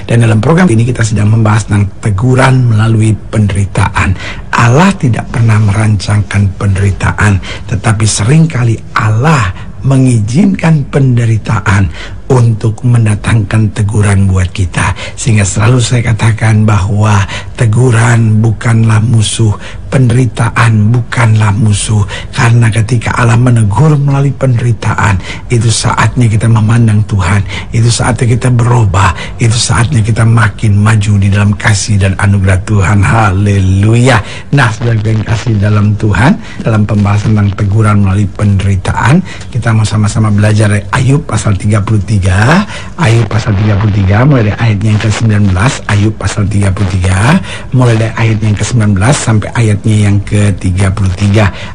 Dan dalam program ini kita sedang membahas tentang teguran melalui penderitaan. Allah tidak pernah merancangkan penderitaan, tetapi seringkali Allah mengizinkan penderitaan untuk mendatangkan teguran buat kita. Sehingga selalu saya katakan bahwa teguran bukanlah musuh, penderitaan bukanlah musuh. Karena ketika Allah menegur melalui penderitaan, itu saatnya kita memandang Tuhan, itu saatnya kita berubah, itu saatnya kita makin maju di dalam kasih dan anugerah Tuhan. Haleluya. Nah, saudara yang kasih dalam Tuhan, dalam pembahasan tentang teguran melalui penderitaan, kita mau sama-sama belajar dari Ayub pasal 33. Ayub pasal 33 mulai dari ayat yang ke-19. Ayub pasal 33 mulai dari ayat yang ke-19 sampai ayatnya yang ke-33.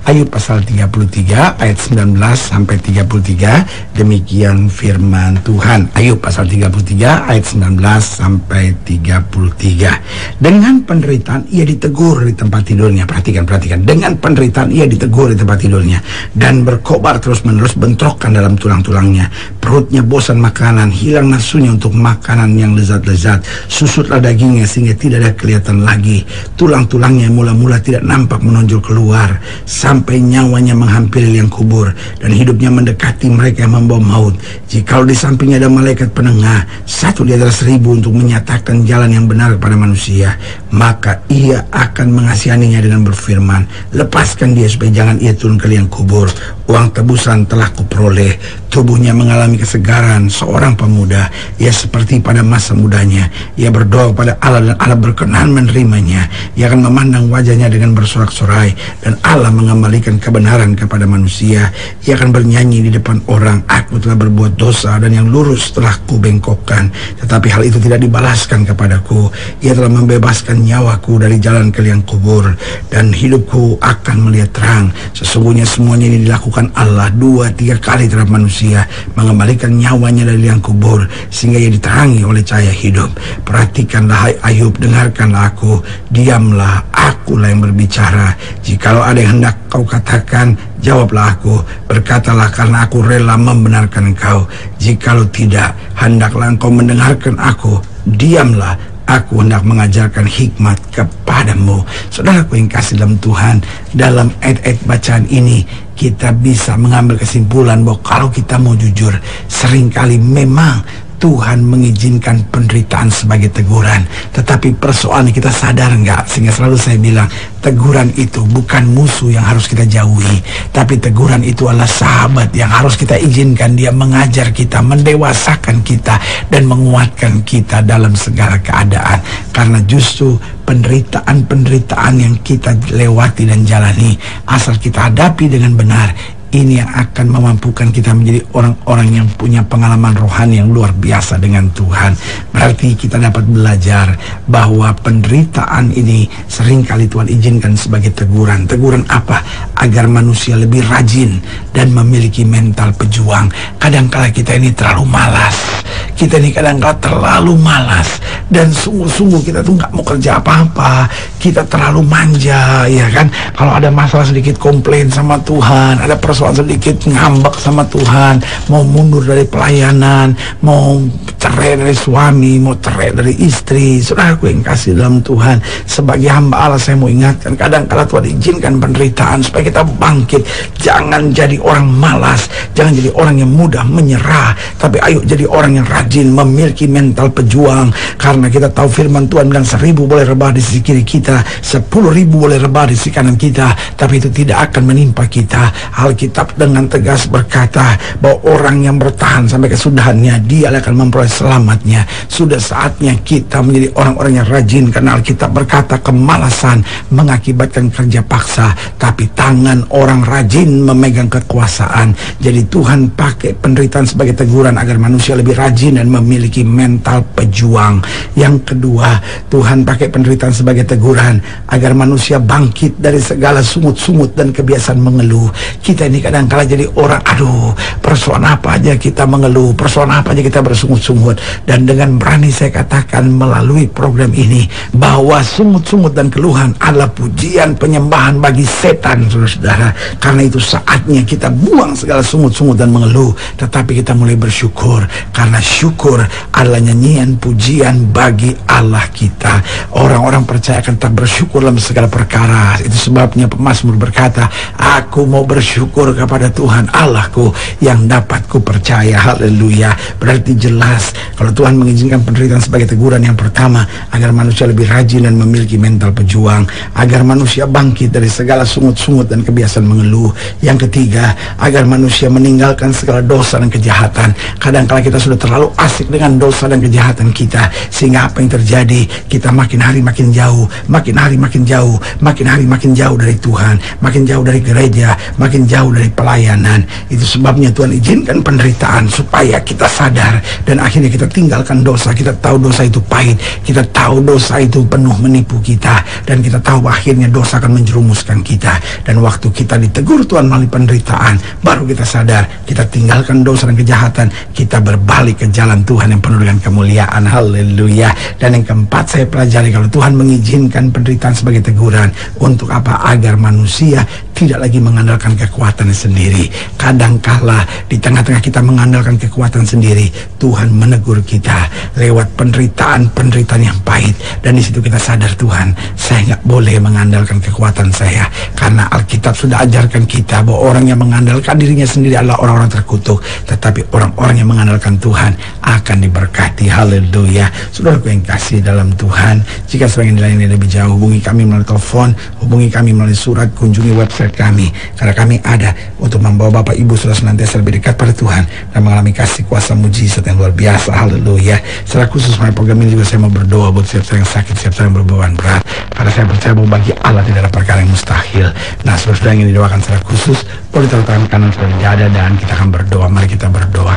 Ayub pasal 33 ayat 19 sampai 33. Demikian firman Tuhan. Ayub pasal 33 ayat 19 sampai 33. Dengan penderitaan ia ditegur di tempat tidurnya. Perhatikan. Dengan penderitaan ia ditegur di tempat tidurnya, dan berkobar terus-menerus bentrokan dalam tulang-tulangnya. Perutnya bosan makanan, hilang nafsunya untuk makanan yang lezat-lezat. Susutlah dagingnya sehingga tidak ada kelihatan lagi. Tulang-tulangnya mula-mula tidak nampak menonjol keluar, sampai nyawanya menghampiri liang kubur, dan hidupnya mendekati mereka yang membawa maut. Jikalau di sampingnya ada malaikat penengah, satu di antara 1000 untuk menyatakan jalan yang benar kepada manusia, maka ia akan mengasihaninya dengan berfirman, lepaskan dia supaya jangan ia turun ke liang kubur. Uang tebusan telah kuperoleh. Tubuhnya mengalami kesegaran seorang pemuda. Ia seperti pada masa mudanya. Ia berdoa kepada Allah dan Allah berkenan menerimanya. Ia akan memandang wajahnya dengan bersorak-sorai, dan Allah mengembalikan kebenaran kepada manusia. Ia akan bernyanyi di depan orang, aku telah berbuat dosa dan yang lurus telah kubengkokkan, tetapi hal itu tidak dibalaskan kepadaku. Ia telah membebaskan nyawaku dari jalan ke liang kubur, dan hidupku akan melihat terang. Sesungguhnya semuanya ini dilakukan Allah 2-3 kali terhadap manusia, mengembalikan nyawanya dari liang kubur, sehingga ia diterangi oleh cahaya hidup. Perhatikanlah hai Ayub, dengarkanlah aku, diamlah, akulah yang berbicara. Jikalau ada yang hendak kau katakan, jawablah aku. Berkatalah, karena aku rela membenarkan engkau. Jikalau tidak, hendaklah engkau mendengarkan aku. Diamlah, aku hendak mengajarkan hikmat kepadamu. Saudaraku yang kasih dalam Tuhan, dalam ayat-ayat bacaan ini kita bisa mengambil kesimpulan bahwa kalau kita mau jujur, seringkali memang Tuhan mengizinkan penderitaan sebagai teguran. Tetapi persoalan kita sadar enggak? Sehingga selalu saya bilang, teguran itu bukan musuh yang harus kita jauhi, tapi teguran itu adalah sahabat yang harus kita izinkan dia mengajar kita, mendewasakan kita, dan menguatkan kita dalam segala keadaan. Karena justru penderitaan-penderitaan yang kita lewati dan jalani, asal kita hadapi dengan benar, ini yang akan memampukan kita menjadi orang-orang yang punya pengalaman rohani yang luar biasa dengan Tuhan. Berarti kita dapat belajar bahwa penderitaan ini seringkali Tuhan izinkan sebagai teguran. Teguran apa? Agar manusia lebih rajin dan memiliki mental pejuang. Kadangkala kita ini terlalu malas. Kita ini kadang-kala terlalu malas, dan sungguh-sungguh kita tuh nggak mau kerja apa-apa. Kita terlalu manja, ya kan? Kalau ada masalah sedikit komplain sama Tuhan, ada persoalan sedikit ngambek sama Tuhan, mau mundur dari pelayanan, mau cerai dari suami, mau cerai dari istri. Saudaraku yang kasih dalam Tuhan, sebagai hamba Allah saya mau ingatkan, kadang-kala Tuhan izinkan penderitaan supaya kita bangkit. Jangan jadi orang malas, jangan jadi orang yang mudah menyerah, tapi ayo jadi orang yang rajin, memiliki mental pejuang. Karena kita tahu firman Tuhan bilang 1000 boleh rebah di sisi kiri kita, 10.000 boleh rebah di sisi kanan kita, tapi itu tidak akan menimpa kita. Alkitab dengan tegas berkata bahwa orang yang bertahan sampai kesudahannya, dia akan memperoleh selamatnya. Sudah saatnya kita menjadi orang-orang yang rajin, karena Alkitab berkata kemalasan mengakibatkan kerja paksa, tapi tangan orang rajin memegang kekuasaan. Jadi Tuhan pakai penderitaan sebagai teguran agar manusia lebih rajin dan memiliki mental pejuang. Yang kedua, Tuhan pakai penderitaan sebagai teguran agar manusia bangkit dari segala sungut-sungut dan kebiasaan mengeluh. Kita ini kadang-kala jadi orang, aduh, persoalan apa aja kita mengeluh, persoalan apa aja kita bersungut-sungut. Dan dengan berani saya katakan melalui program ini bahwa sungut-sungut dan keluhan adalah pujian penyembahan bagi setan, saudara-saudara. Karena itu saatnya kita buang segala sungut-sungut dan mengeluh, tetapi kita mulai bersyukur, karena syukur adalah nyanyian pujian bagi Allah kita. Orang-orang percaya akan tetap bersyukur dalam segala perkara. Itu sebabnya pemazmur berkata, aku mau bersyukur kepada Tuhan Allahku yang dapat ku percaya. Haleluya. Berarti jelas kalau Tuhan mengizinkan penderitaan sebagai teguran yang pertama, agar manusia lebih rajin dan memiliki mental pejuang, agar manusia bangkit dari segala sungut-sungut dan kebiasaan mengeluh. Yang ketiga, agar manusia meninggalkan segala dosa dan kejahatan. Kadang-kala kita sudah terlalu asik dengan dosa dan kejahatan kita, sehingga apa yang terjadi, kita makin hari makin jauh, makin hari makin jauh, makin hari makin jauh dari Tuhan, makin jauh dari gereja, makin jauh dari pelayanan. Itu sebabnya Tuhan izinkan penderitaan supaya kita sadar, dan akhirnya kita tinggalkan dosa. Kita tahu dosa itu pahit, kita tahu dosa itu penuh menipu kita, dan kita tahu akhirnya dosa akan menjerumuskan kita. Dan waktu kita ditegur Tuhan melalui penderitaan, baru kita sadar, kita tinggalkan dosa dan kejahatan, kita berbalik ke jalan Tuhan yang penuh dengan kemuliaan. Haleluya. Dan yang keempat, saya pelajari kalau Tuhan mengizinkan penderitaan sebagai teguran, untuk apa? Agar manusia tidak lagi mengandalkan kekuatannya sendiri. Kadangkala di tengah-tengah kita mengandalkan kekuatan sendiri, Tuhan menegur kita lewat penderitaan yang pahit. Dan di situ kita sadar, Tuhan, saya nggak boleh mengandalkan kekuatan saya, karena Alkitab sudah ajarkan kita bahwa orang yang mengandalkan dirinya sendiri adalah orang-orang terkutuk, tetapi orang-orang yang mengandalkan Tuhan akan diberkati. Haleluya. Saudaraku yang kasih dalam Tuhan, jika sebagian lainnya lebih jauh, hubungi kami melalui telepon, hubungi kami melalui surat, kunjungi website kami, karena kami ada untuk membawa Bapak Ibu sudah senantiasa lebih dekat pada Tuhan dan mengalami kasih kuasa mujizat yang luar biasa. Haleluya. Secara khusus pada program ini juga saya mau berdoa buat siapa yang sakit, siapa yang berbeban berat, karena saya percaya bahwa bagi Allah tidak ada perkara yang mustahil. Nah, saudara yang ingin didoakan secara khusus, boleh taruh tangan kanan saudara di dada dan kita akan berdoa. Mari kita berdoa.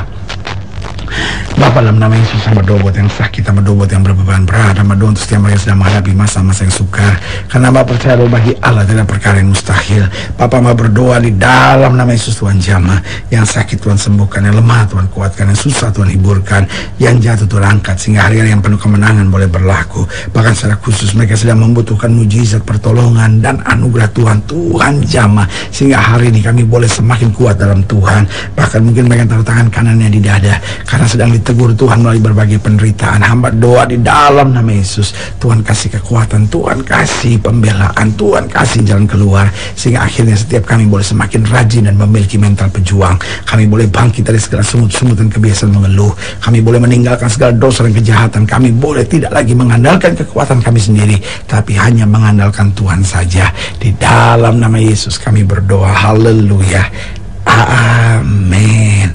Bapa, dalam nama Yesus, saya berdoa buat yang sakit, saya berdoa buat yang berbeban berat, saya berdoa untuk setiap mereka yang sedang menghadapi masa-masa yang sukar, karena Bapak percaya bahwa bagi Allah tidak perkara yang mustahil. Bapak mau berdoa di dalam nama Yesus, Tuhan jamah, yang sakit Tuhan sembuhkan, yang lemah Tuhan kuatkan, yang susah Tuhan hiburkan, yang jatuh Tuhan angkat, sehingga hari-hari yang penuh kemenangan boleh berlaku. Bahkan secara khusus mereka sedang membutuhkan mujizat, pertolongan dan anugerah Tuhan, Tuhan jamah, sehingga hari ini kami boleh semakin kuat dalam Tuhan. Bahkan mungkin mereka taruh tangan kanannya di dada karena sedang ditegur Tuhan melalui berbagai penderitaan. Hamba doa di dalam nama Yesus, Tuhan kasih kekuatan, Tuhan kasih pembelaan, Tuhan kasih jalan keluar, sehingga akhirnya setiap kami boleh semakin rajin dan memiliki mental pejuang. Kami boleh bangkit dari segala sungut-sungut dan kebiasaan mengeluh. Kami boleh meninggalkan segala dosa dan kejahatan. Kami boleh tidak lagi mengandalkan kekuatan kami sendiri, tapi hanya mengandalkan Tuhan saja. Di dalam nama Yesus kami berdoa. Haleluya. Amin.